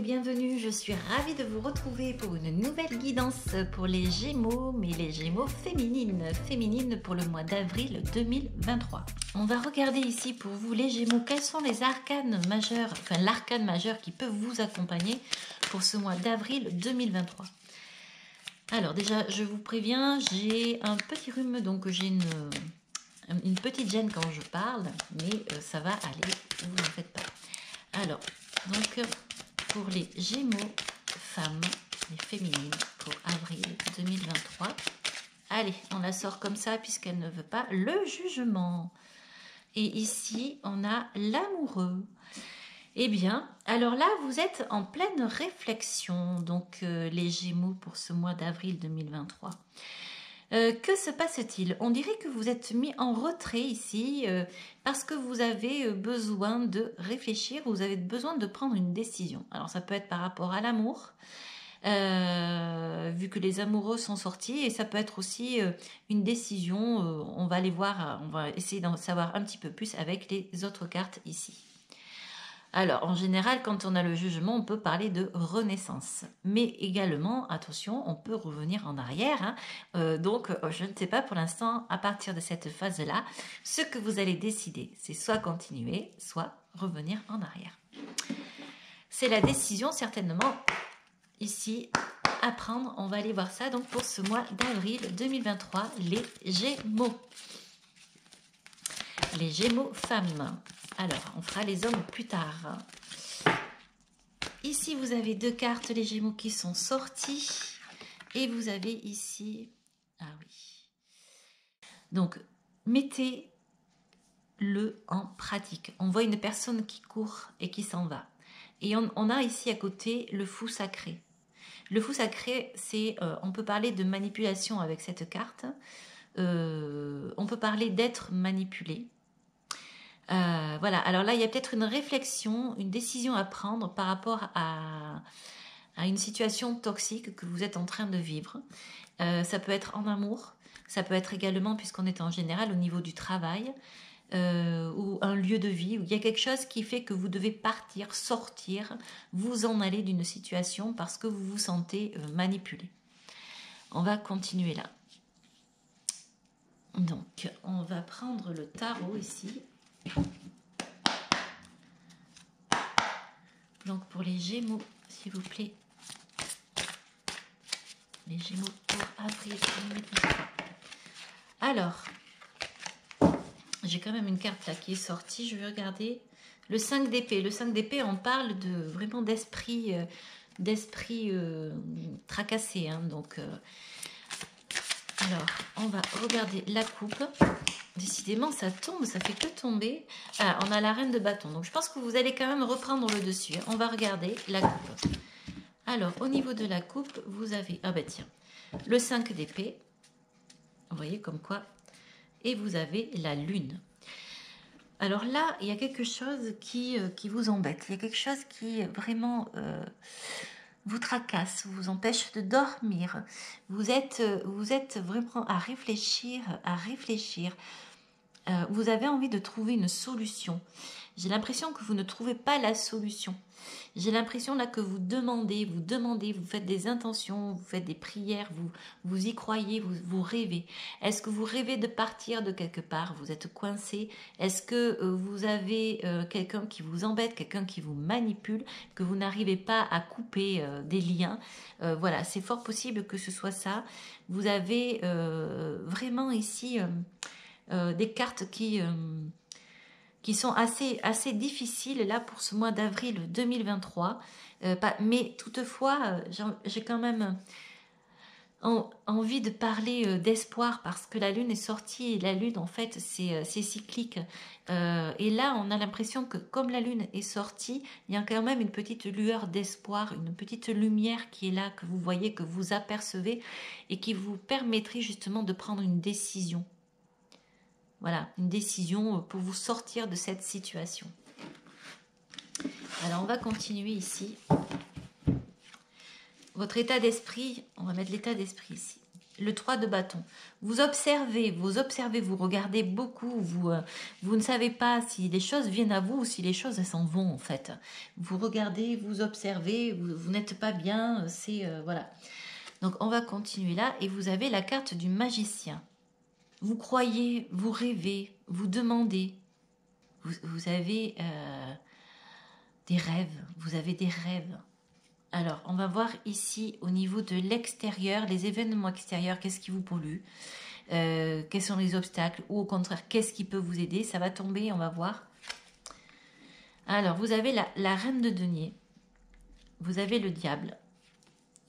bienvenue, je suis ravie de vous retrouver pour une nouvelle guidance pour les Gémeaux, mais les Gémeaux féminines pour le mois d'avril 2023. On va regarder ici pour vous les Gémeaux, quels sont les arcanes majeurs, enfin l'arcane majeur qui peut vous accompagner pour ce mois d'avril 2023. Alors déjà, je vous préviens, j'ai un petit rhume, donc j'ai une petite gêne quand je parle, mais ça va aller, vous n'en faites pas. Alors, donc pour les Gémeaux femmes, les féminines pour avril 2023, allez, on la sort comme ça puisqu'elle ne veut pas le jugement. Et ici, on a l'amoureux. Eh bien, alors là, vous êtes en pleine réflexion, donc les Gémeaux pour ce mois d'avril 2023. Que se passe-t-il? On dirait que vous êtes mis en retrait ici parce que vous avez besoin de réfléchir, vous avez besoin de prendre une décision. Alors ça peut être par rapport à l'amour, vu que les amoureux sont sortis, et ça peut être aussi une décision, on va aller voir, on va essayer d'en savoir un petit peu plus avec les autres cartes ici. Alors, en général, quand on a le jugement, on peut parler de renaissance. Mais également, attention, on peut revenir en arrière. Donc, je ne sais pas pour l'instant, à partir de cette phase-là, ce que vous allez décider, c'est soit continuer, soit revenir en arrière. C'est la décision, certainement, ici, à prendre. On va aller voir ça donc pour ce mois d'avril 2023, les Gémeaux. Les Gémeaux femmes. Alors, on fera les hommes plus tard. Ici, vous avez deux cartes, les Gémeaux, qui sont sorties. Et vous avez ici... Ah oui. Donc, mettez-le en pratique. On voit une personne qui court et qui s'en va. Et on a ici à côté le fou sacré. Le fou sacré, c'est... on peut parler de manipulation avec cette carte. On peut parler d'être manipulé. Voilà, alors là, il y a peut-être une réflexion, une décision à prendre par rapport à une situation toxique que vous êtes en train de vivre. Ça peut être en amour, ça peut être également, puisqu'on est en général au niveau du travail, ou un lieu de vie, où il y a quelque chose qui fait que vous devez partir, sortir, vous en aller d'une situation parce que vous vous sentez manipulé. On va continuer là. Donc, on va prendre le tarot ici. Donc pour les Gémeaux, s'il vous plaît, les Gémeaux pour avril 2023. Alors, j'ai quand même une carte là qui est sortie, je vais regarder. Le 5 d'épée. Le 5 d'épée, on parle de vraiment d'esprit tracassé. Hein, donc, alors, on va regarder la coupe. Décidément, ça tombe, ça fait que tomber. Ah, on a la reine de bâton. Donc, je pense que vous allez quand même reprendre le dessus. On va regarder la coupe. Alors, au niveau de la coupe, vous avez... Ah ben tiens, le 5 d'épée. Vous voyez comme quoi. Et vous avez la lune. Alors là, il y a quelque chose qui vous embête. Il y a quelque chose qui vraiment... vous tracasse, vous empêche de dormir. Vous êtes vraiment à réfléchir. Vous avez envie de trouver une solution. J'ai l'impression que vous ne trouvez pas la solution. J'ai l'impression là que vous demandez, vous faites des intentions, vous faites des prières, vous y croyez, vous rêvez. Est-ce que vous rêvez de partir de quelque part? Vous êtes coincé? Est-ce que vous avez quelqu'un qui vous embête, quelqu'un qui vous manipule, que vous n'arrivez pas à couper des liens? Voilà, c'est fort possible que ce soit ça. Vous avez vraiment ici... des cartes qui sont assez difficiles là pour ce mois d'avril 2023. Mais toutefois, j'ai quand même envie de parler d'espoir parce que la lune est sortie et la lune en fait c'est cyclique. Et là on a l'impression que comme la lune est sortie, il y a quand même une petite lueur d'espoir, une petite lumière qui est là, que vous voyez, que vous apercevez et qui vous permettrait justement de prendre une décision. Voilà, une décision pour vous sortir de cette situation. Alors, on va continuer ici. Votre état d'esprit, on va mettre l'état d'esprit ici. le 3 de bâton. Vous observez, vous regardez beaucoup, vous ne savez pas si les choses viennent à vous ou si les choses s'en vont en fait. Vous regardez, vous observez, vous n'êtes pas bien, voilà. Donc on va continuer là et vous avez la carte du magicien. Vous croyez, vous rêvez, vous demandez. Vous avez des rêves, vous avez des rêves. Alors, on va voir ici au niveau de l'extérieur, les événements extérieurs, qu'est-ce qui vous pollue, quels sont les obstacles, ou au contraire, qu'est-ce qui peut vous aider. Ça va tomber, on va voir. Alors, vous avez la reine de denier, vous avez le diable,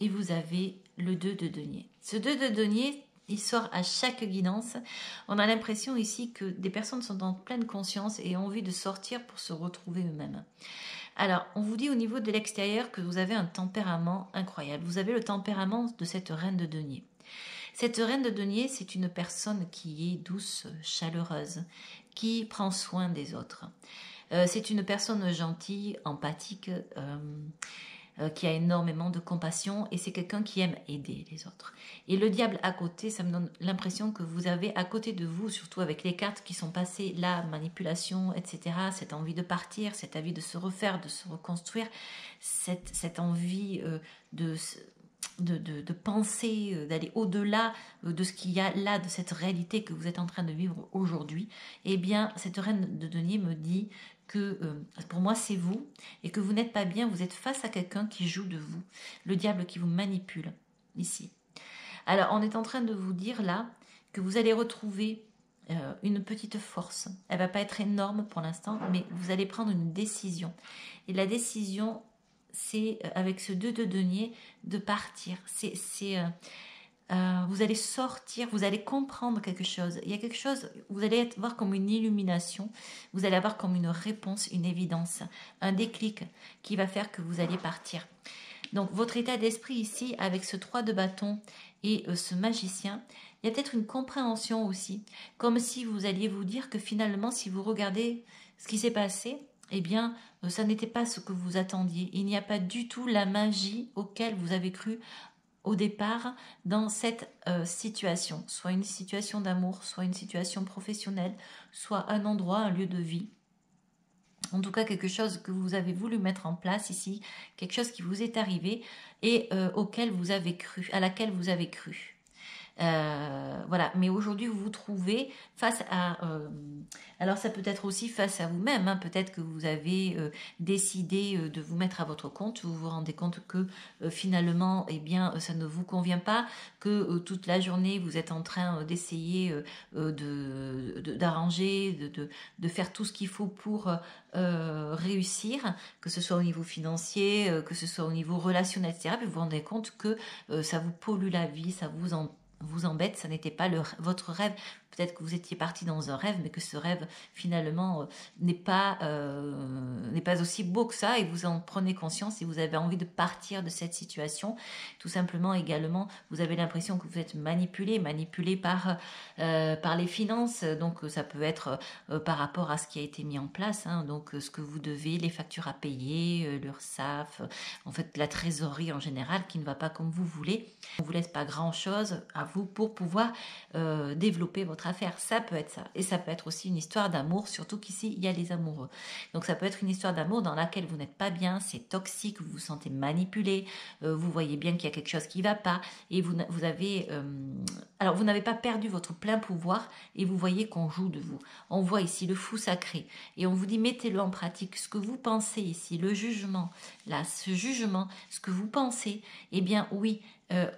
et vous avez le 2 de denier. Ce 2 de denier, il sort à chaque guidance. On a l'impression ici que des personnes sont en pleine conscience et ont envie de sortir pour se retrouver eux-mêmes. Alors, on vous dit au niveau de l'extérieur que vous avez un tempérament incroyable. Vous avez le tempérament de cette reine de denier. Cette reine de denier, c'est une personne qui est douce, chaleureuse, qui prend soin des autres. C'est une personne gentille, empathique, qui a énormément de compassion et c'est quelqu'un qui aime aider les autres. Et le diable à côté, ça me donne l'impression que vous avez à côté de vous, surtout avec les cartes qui sont passées, la manipulation, etc., cette envie de partir, cette envie de se refaire, de se reconstruire, cette envie de penser, d'aller au-delà de ce qu'il y a là, de cette réalité que vous êtes en train de vivre aujourd'hui. Eh bien, cette reine de denier me dit que pour moi c'est vous et que vous n'êtes pas bien, vous êtes face à quelqu'un qui joue de vous, le diable qui vous manipule ici. Alors on est en train de vous dire là que vous allez retrouver une petite force. Elle va pas être énorme pour l'instant, mais vous allez prendre une décision. Et la décision, c'est avec ce 2 de denier de partir. Vous allez sortir, vous allez comprendre quelque chose. Il y a quelque chose, vous allez voir comme une illumination, vous allez avoir comme une réponse, une évidence, un déclic qui va faire que vous allez partir. Donc votre état d'esprit ici, avec ce 3 de bâton et ce magicien, il y a peut-être une compréhension aussi, comme si vous alliez vous dire que finalement, si vous regardez ce qui s'est passé, eh bien, ça n'était pas ce que vous attendiez. Il n'y a pas du tout la magie auquel vous avez cru au départ dans cette situation, soit une situation d'amour, soit une situation professionnelle, soit un endroit, un lieu de vie. En tout cas, quelque chose que vous avez voulu mettre en place ici, quelque chose qui vous est arrivé et auquel vous avez cru, à laquelle vous avez cru. Voilà, mais aujourd'hui vous vous trouvez face à alors ça peut être aussi face à vous-même, hein. Peut-être que vous avez décidé de vous mettre à votre compte, vous vous rendez compte que finalement eh bien ça ne vous convient pas, que toute la journée vous êtes en train d'essayer d'arranger, de faire tout ce qu'il faut pour réussir, que ce soit au niveau financier, que ce soit au niveau relationnel, etc. Puis vous vous rendez compte que ça vous pollue la vie, ça vous embête, ça n'était pas votre rêve. Peut-être que vous étiez parti dans un rêve, mais que ce rêve finalement n'est pas aussi beau que ça, et vous en prenez conscience et vous avez envie de partir de cette situation. Tout simplement, également, vous avez l'impression que vous êtes manipulé par les finances. Donc ça peut être par rapport à ce qui a été mis en place, hein, donc ce que vous devez, les factures à payer, l'URSSAF, en fait la trésorerie en général qui ne va pas comme vous voulez. On vous laisse pas grand-chose à vous pour pouvoir développer votre affaire. Ça peut être ça. Et ça peut être aussi une histoire d'amour, surtout qu'ici, il y a les amoureux. Donc ça peut être une histoire d'amour dans laquelle vous n'êtes pas bien, c'est toxique, vous vous sentez manipulé, vous voyez bien qu'il y a quelque chose qui ne va pas, et vous avez... alors, vous n'avez pas perdu votre plein pouvoir, et vous voyez qu'on joue de vous. On voit ici le fou sacré, et on vous dit, mettez-le en pratique. Ce que vous pensez ici, le jugement, là, ce jugement, ce que vous pensez, eh bien, oui,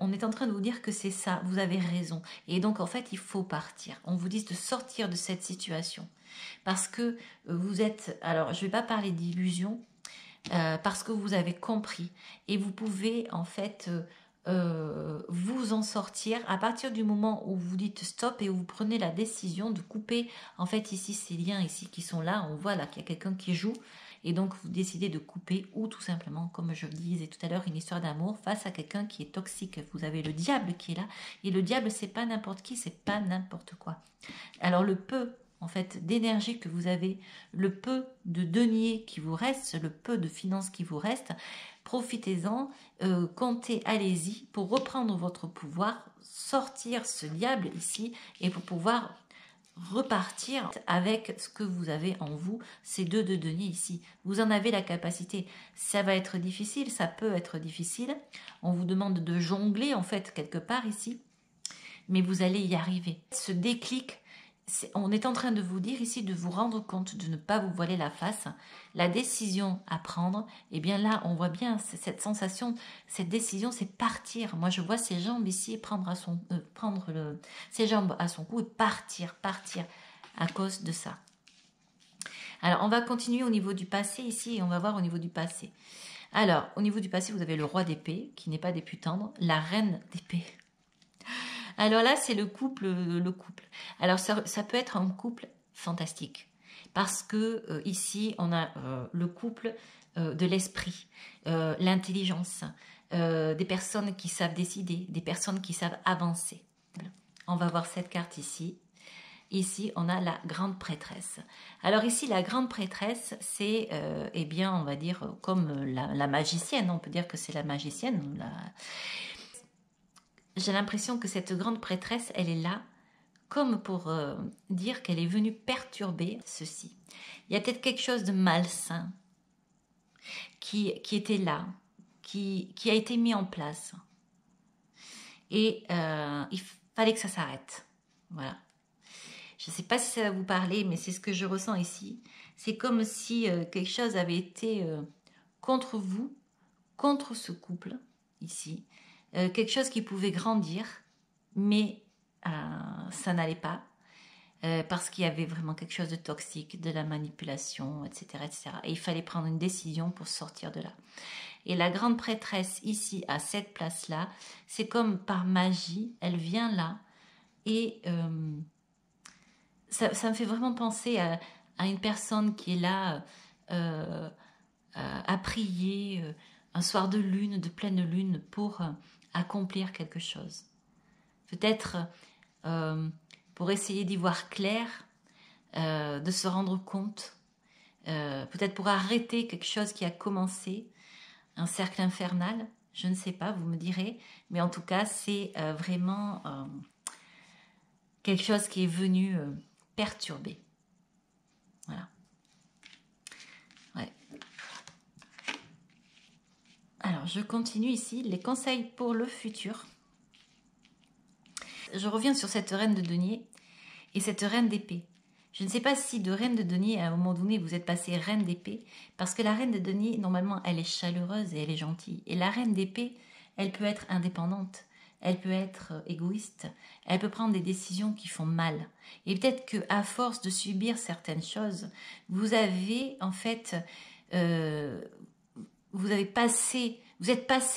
on est en train de vous dire que c'est ça, vous avez raison. Et donc, en fait, il faut partir. On vous dit de sortir de cette situation. Parce que vous êtes... Alors, je ne vais pas parler d'illusion, parce que vous avez compris. Et vous pouvez, en fait, vous en sortir à partir du moment où vous dites stop et où vous prenez la décision de couper, en fait, ici, ces liens ici qui sont là. On voit là qu'il y a quelqu'un qui joue. Et donc, vous décidez de couper ou tout simplement, comme je le disais tout à l'heure, une histoire d'amour face à quelqu'un qui est toxique. Vous avez le diable qui est là. Et le diable, c'est pas n'importe qui, c'est pas n'importe quoi. Alors, le peu, en fait, d'énergie que vous avez, le peu de deniers qui vous reste, le peu de finances qui vous reste, profitez-en, comptez, allez-y pour reprendre votre pouvoir, sortir ce diable ici et pour pouvoir repartir avec ce que vous avez en vous, ces deux de denier ici. Vous en avez la capacité. Ça va être difficile, ça peut être difficile. On vous demande de jongler en fait quelque part ici, mais vous allez y arriver. Ce déclic, on est en train de vous dire ici de vous rendre compte, de ne pas vous voiler la face. La décision à prendre, et bien là, on voit bien cette sensation, cette décision, c'est partir. Moi, je vois ses jambes ici prendre ses jambes à son cou et partir à cause de ça. Alors, on va continuer au niveau du passé ici et on va voir au niveau du passé. Alors, au niveau du passé, vous avez le roi d'épée, qui n'est pas des plus tendres, la reine d'épée. Alors là, c'est le couple. Alors, ça peut être un couple fantastique. Parce que ici, on a le couple de l'esprit, l'intelligence, des personnes qui savent décider, des personnes qui savent avancer. On va voir cette carte ici. Ici, on a la grande prêtresse. Alors ici, la grande prêtresse, c'est, eh bien, on va dire, comme la magicienne. On peut dire que c'est la magicienne. J'ai l'impression que cette grande prêtresse, elle est là comme pour dire qu'elle est venue perturber ceci. Il y a peut-être quelque chose de malsain qui était là, qui a été mis en place. Et il fallait que ça s'arrête. Voilà. Je ne sais pas si ça va vous parler, mais c'est ce que je ressens ici. C'est comme si quelque chose avait été contre vous, contre ce couple, ici. Quelque chose qui pouvait grandir, mais ça n'allait pas. Parce qu'il y avait vraiment quelque chose de toxique, de la manipulation, etc., etc. Et il fallait prendre une décision pour sortir de là. Et la grande prêtresse ici, à cette place-là, c'est comme par magie, elle vient là et ça me fait vraiment penser à une personne qui est là à prier un soir de lune, de pleine lune, pour accomplir quelque chose. Peut-être pour essayer d'y voir clair, de se rendre compte, peut-être pour arrêter quelque chose qui a commencé, un cercle infernal, je ne sais pas, vous me direz, mais en tout cas, c'est vraiment quelque chose qui est venu perturber. Voilà. Ouais. Alors, je continue ici, les conseils pour le futur. Je reviens sur cette reine de denier et cette reine d'épée. Je ne sais pas si de reine de denier, à un moment donné, vous êtes passé reine d'épée, parce que la reine de denier, normalement, elle est chaleureuse et elle est gentille. Et la reine d'épée, elle peut être indépendante, elle peut être égoïste, elle peut prendre des décisions qui font mal. Et peut-être qu'à force de subir certaines choses, vous avez, en fait, vous êtes passé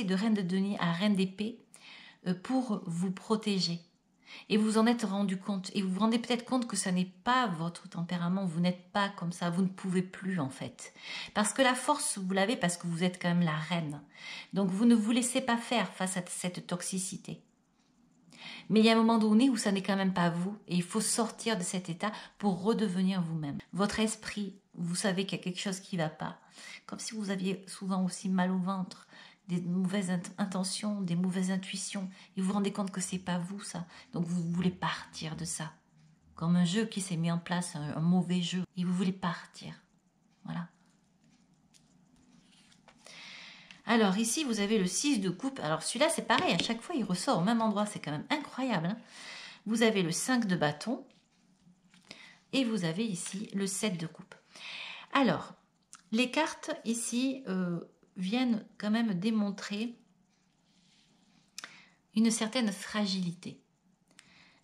de reine de denier à reine d'épée pour vous protéger. Et vous en êtes rendu compte, et vous vous rendez peut-être compte que ça n'est pas votre tempérament, vous n'êtes pas comme ça, vous ne pouvez plus en fait. Parce que la force, vous l'avez parce que vous êtes quand même la reine. Donc vous ne vous laissez pas faire face à cette toxicité. Mais il y a un moment donné où ça n'est quand même pas vous, et il faut sortir de cet état pour redevenir vous-même. Votre esprit, vous savez qu'il y a quelque chose qui ne va pas. Comme si vous aviez souvent aussi mal au ventre, des mauvaises intentions, des mauvaises intuitions, et vous vous rendez compte que c'est pas vous ça, donc vous voulez partir de ça, comme un jeu qui s'est mis en place, un mauvais jeu, et vous voulez partir, voilà. Alors ici vous avez le 6 de coupe, alors celui-là c'est pareil, à chaque fois il ressort au même endroit, c'est quand même incroyable, hein. Vous avez le 5 de bâton, et vous avez ici le 7 de coupe. Alors, les cartes ici viennent quand même démontrer une certaine fragilité.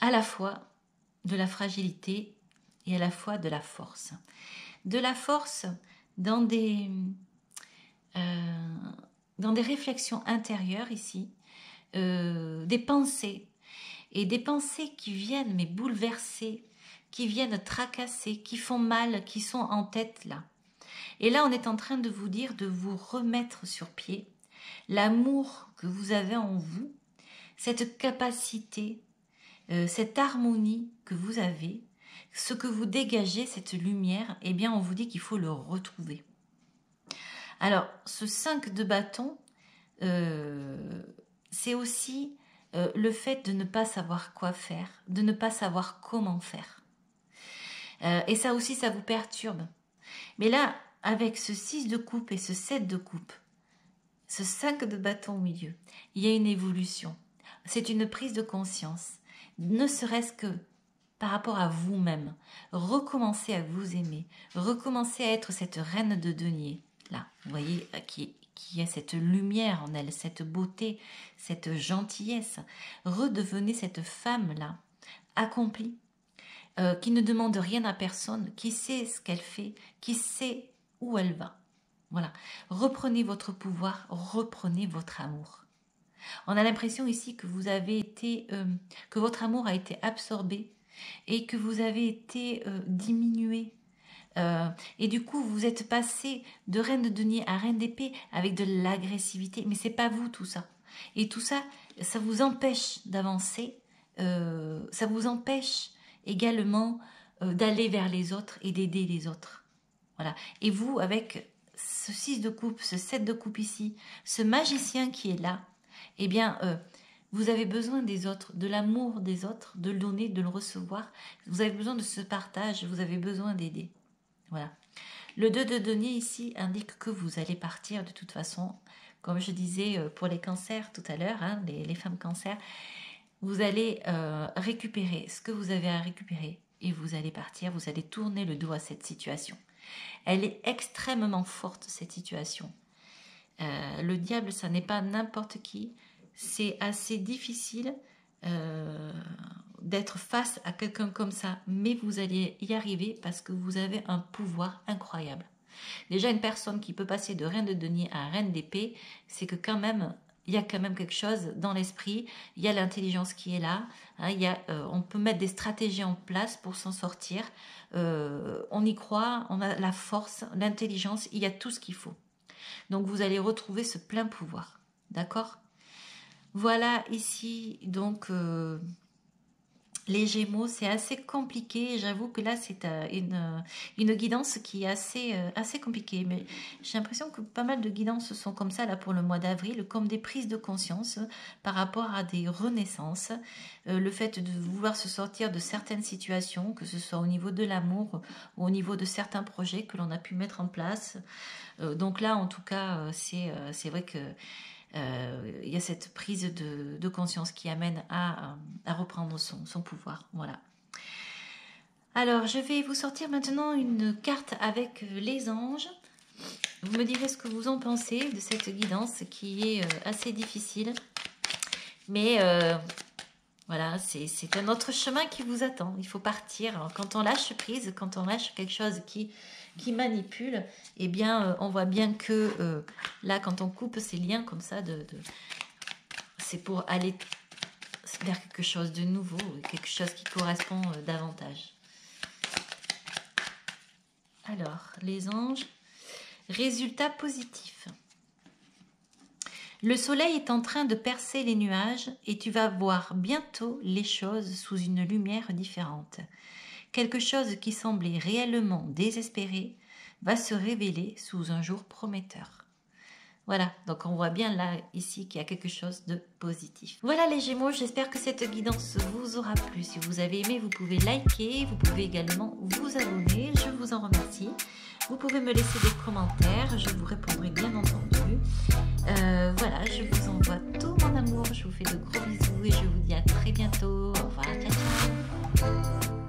À la fois de la fragilité et à la fois de la force. De la force dans des réflexions intérieures ici, des pensées, et des pensées qui viennent mais bouleverser, qui viennent tracasser, qui font mal, qui sont en tête là. Et là, on est en train de vous dire de vous remettre sur pied. L'amour que vous avez en vous, cette capacité, cette harmonie que vous avez, ce que vous dégagez, cette lumière, eh bien, on vous dit qu'il faut le retrouver. Alors, ce 5 de bâton, c'est aussi le fait de ne pas savoir quoi faire, de ne pas savoir comment faire. Et ça aussi, ça vous perturbe. Mais là, avec ce 6 de coupe et ce 7 de coupe, ce 5 de bâton au milieu, il y a une évolution. C'est une prise de conscience, ne serait-ce que par rapport à vous-même. Recommencez à vous aimer, recommencez à être cette reine de denier, là, vous voyez, qui a cette lumière en elle, cette beauté, cette gentillesse. Redevenez cette femme-là, accomplie, qui ne demande rien à personne, qui sait ce qu'elle fait, qui sait où elle va. Voilà, reprenez votre pouvoir, reprenez votre amour. On a l'impression ici que vous avez été, que votre amour a été absorbé et que vous avez été diminué. Et du coup, vous êtes passé de reine de denier à reine d'épée avec de l'agressivité. Mais c'est pas vous tout ça. Et tout ça, ça vous empêche d'avancer. Ça vous empêche également d'aller vers les autres et d'aider les autres. Voilà. Et vous, avec ce 6 de coupe, ce 7 de coupe ici, ce magicien qui est là, eh bien, vous avez besoin des autres, de l'amour des autres, de le donner, de le recevoir. Vous avez besoin de ce partage, vous avez besoin d'aider. Voilà. Le 2 de denier ici indique que vous allez partir de toute façon. Comme je disais pour les cancers tout à l'heure, hein, les femmes cancers, vous allez récupérer ce que vous avez à récupérer et vous allez partir, vous allez tourner le dos à cette situation. Elle est extrêmement forte, cette situation. Le diable, ça n'est pas n'importe qui. C'est assez difficile d'être face à quelqu'un comme ça, mais vous allez y arriver parce que vous avez un pouvoir incroyable. Déjà, une personne qui peut passer de reine de denier à reine d'épée, c'est que quand même, il y a quand même quelque chose dans l'esprit, il y a l'intelligence qui est là, hein, on peut mettre des stratégies en place pour s'en sortir, on y croit, on a la force, l'intelligence, il y a tout ce qu'il faut. Donc vous allez retrouver ce plein pouvoir, d'accord? Voilà ici donc les Gémeaux, c'est assez compliqué. J'avoue que là c'est une guidance qui est assez compliquée. Mais j'ai l'impression que pas mal de guidances sont comme ça là pour le mois d'avril, comme des prises de conscience par rapport à des renaissances. Le fait de vouloir se sortir de certaines situations, que ce soit au niveau de l'amour ou au niveau de certains projets que l'on a pu mettre en place. Donc là en tout cas c'est vrai que il y a cette prise de conscience qui amène à reprendre son pouvoir. Voilà. Alors, je vais vous sortir maintenant une carte avec les anges. Vous me direz ce que vous en pensez de cette guidance qui est assez difficile. Mais voilà, c'est un autre chemin qui vous attend. Il faut partir. Quand on lâche prise, quand on lâche quelque chose qui manipule, eh bien, on voit bien que là, quand on coupe ces liens comme ça, c'est pour aller vers quelque chose de nouveau, quelque chose qui correspond davantage. Alors, les anges, résultat positif. Le soleil est en train de percer les nuages et tu vas voir bientôt les choses sous une lumière différente. Quelque chose qui semblait réellement désespéré va se révéler sous un jour prometteur. Voilà, donc on voit bien là, ici, qu'il y a quelque chose de positif. Voilà les Gémeaux, j'espère que cette guidance vous aura plu. Si vous avez aimé, vous pouvez liker, vous pouvez également vous abonner, je vous en remercie. Vous pouvez me laisser des commentaires, je vous répondrai bien entendu. Voilà, je vous envoie tout mon amour, je vous fais de gros bisous et je vous dis à très bientôt. Au revoir, ciao ciao.